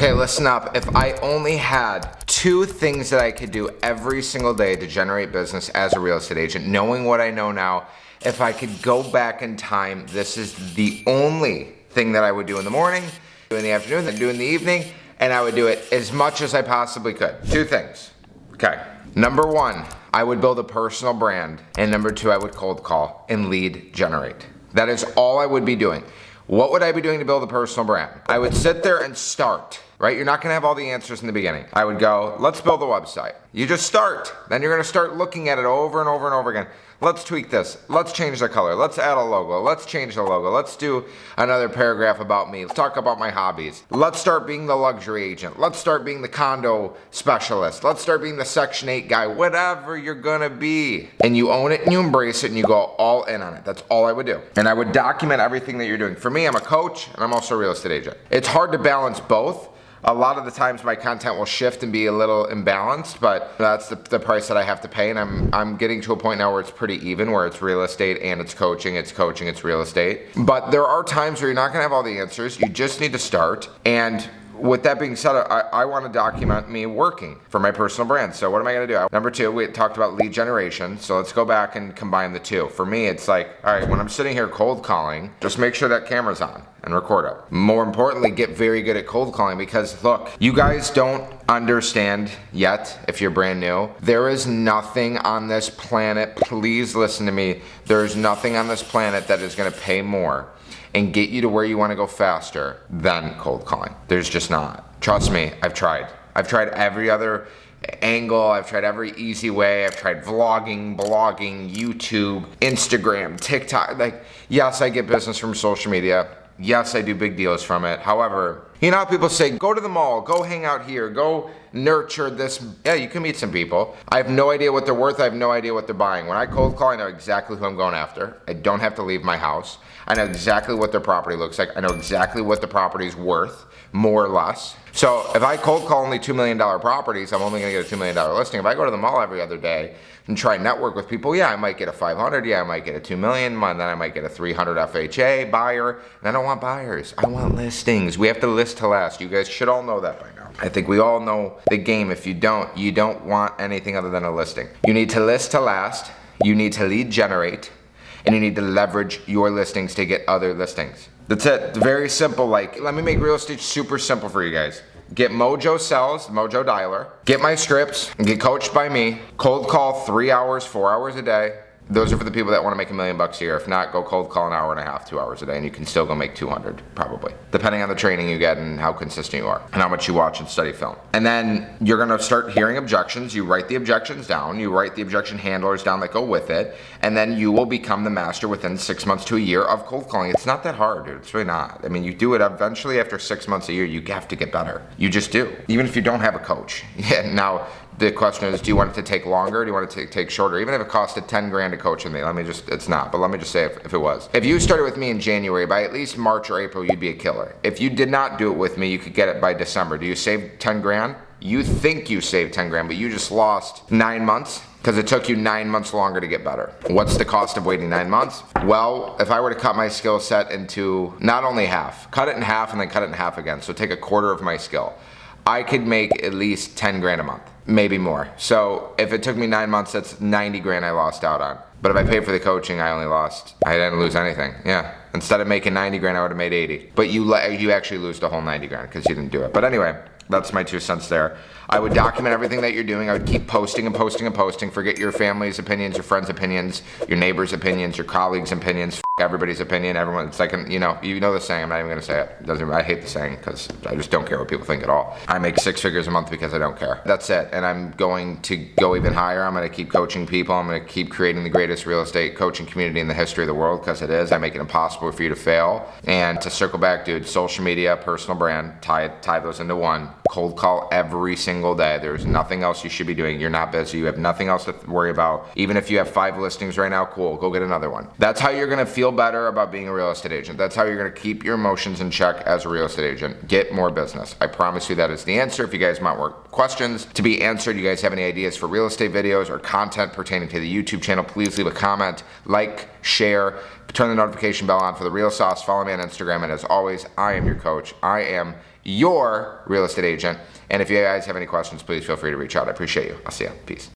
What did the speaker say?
Okay, listen up. If I only had 2 things that I could do every single day to generate business as a real estate agent, knowing what I know now, if I could go back in time, this is the only thing that I would do in the morning, do in the afternoon, then do in the evening, and I would do it as much as I possibly could. 2 things. Okay. Number 1, I would build a personal brand, and number 2, I would cold call and lead generate. That is all I would be doing. What would I be doing to build a personal brand? I would sit there and start, right? You're not gonna have all the answers in the beginning. I would go, let's build a website. You just start. Then you're gonna start looking at it over and over and over again. Let's tweak this. Let's change the color. Let's add a logo. Let's change the logo. Let's do another paragraph about me. Let's talk about my hobbies. Let's start being the luxury agent. Let's start being the condo specialist. Let's start being the Section 8 guy, whatever you're gonna be. And you own it and you embrace it and you go all in on it. That's all I would do. And I would document everything that you're doing. For me, I'm a coach and I'm also a real estate agent. It's hard to balance both. A lot of the times my content will shift and be a little imbalanced, but that's the price that I have to pay, and I'm getting to a point now where it's pretty even, where it's real estate and it's coaching, it's real estate. But there are times where you're not gonna have all the answers, you just need to start. And with that being said, I want to document me working for my personal brand. So what am I going to do? Number 2, we talked about lead generation. So let's go back and combine the 2. For me, it's like, all right, when I'm sitting here cold calling, just make sure that camera's on and record it. More importantly, get very good at cold calling, because look, you guys don't understand yet, if you're brand new, there is nothing on this planet, please listen to me, there's nothing on this planet that is going to pay more and get you to where you want to go faster than cold calling. There's just not. Trust me, I've tried. I've tried every other angle. I've tried every easy way. I've tried vlogging, blogging, YouTube, Instagram, TikTok. Like, yes, I get business from social media. Yes, I do big deals from it. However, you know how people say, go to the mall, go hang out here, go nurture this. Yeah, you can meet some people. I have no idea what they're worth. I have no idea what they're buying. When I cold call, I know exactly who I'm going after. I don't have to leave my house. I know exactly what their property looks like. I know exactly what the property's worth, more or less. So if I cold call only $2 million properties, I'm only gonna get a $2 million listing. If I go to the mall every other day and try and network with people, yeah, I might get a 500, yeah, I might get a 2 million, and then I might get a 300 FHA buyer, and I don't want buyers, I want listings. We have to list to last. You guys should all know that by now. I think we all know the game. If you don't, you don't want anything other than a listing. You need to list to last, you need to lead generate, and you need to leverage your listings to get other listings. That's it. Very simple. Like, let me make real estate super simple for you guys. Get Mojo Sells, Mojo Dialer. Get my scripts, get coached by me. Cold call 3 hours, 4 hours a day. Those are for the people that want to make $1 million a year. If not, go cold call an hour and a half, 2 hours a day, and you can still go make 200, probably, depending on the training you get and how consistent you are and how much you watch and study film. And then you're going to start hearing objections. You write the objections down. You write the objection handlers down that go with it, and then you will become the master within 6 months to a year of cold calling. It's not that hard, dude. It's really not. I mean, you do it eventually after 6 months a year. You have to get better. You just do, even if you don't have a coach. Yeah. Now, the question is, do you want it to take longer? Do you want it to take shorter? Even if it costed 10 grand to coach with me, it's not, but let me just say if it was. If you started with me in January, by at least March or April, you'd be a killer. If you did not do it with me, you could get it by December. Do you save 10 grand? You think you saved 10 grand, but you just lost 9 months because it took you 9 months longer to get better. What's the cost of waiting 9 months? Well, if I were to cut my skill set into not only half, cut it in half and then cut it in half again, so take a quarter of my skill, I could make at least 10 grand a month, maybe more. So if it took me 9 months, that's 90 grand I lost out on. But if I paid for the coaching, I didn't lose anything. Yeah. Instead of making 90 grand, I would have made 80. But you actually lose the whole 90 grand because you didn't do it. But anyway, that's my 2 cents there. I would document everything that you're doing. I would keep posting and posting and posting. Forget your family's opinions, your friends' opinions, your neighbors' opinions, your colleagues' opinions, everybody's opinion. Everyone, it's like, you know the saying. I'm not even gonna say it. I hate the saying because I just don't care what people think at all. I make 6 figures a month because I don't care. That's it. And I'm going to go even higher. I'm gonna keep coaching people. I'm gonna keep creating the greatest real estate coaching community in the history of the world, because it is. I make it impossible for you to fail. And to circle back, dude, social media, personal brand, tie those into one. Cold call every single day. There's nothing else you should be doing. You're not busy. You have nothing else to worry about. Even if you have 5 listings right now, cool, go get another one. That's how you're gonna feel better about being a real estate agent. That's how you're gonna keep your emotions in check as a real estate agent. Get more business. I promise you that is the answer. If you guys want more questions to be answered, you guys have any ideas for real estate videos or content pertaining to the YouTube channel, please leave a comment, like, share, turn the notification bell on for the real sauce. Follow me on Instagram. And as always, I am your coach. I am your real estate agent. And if you guys have any questions, please feel free to reach out. I appreciate you. I'll see you. Peace.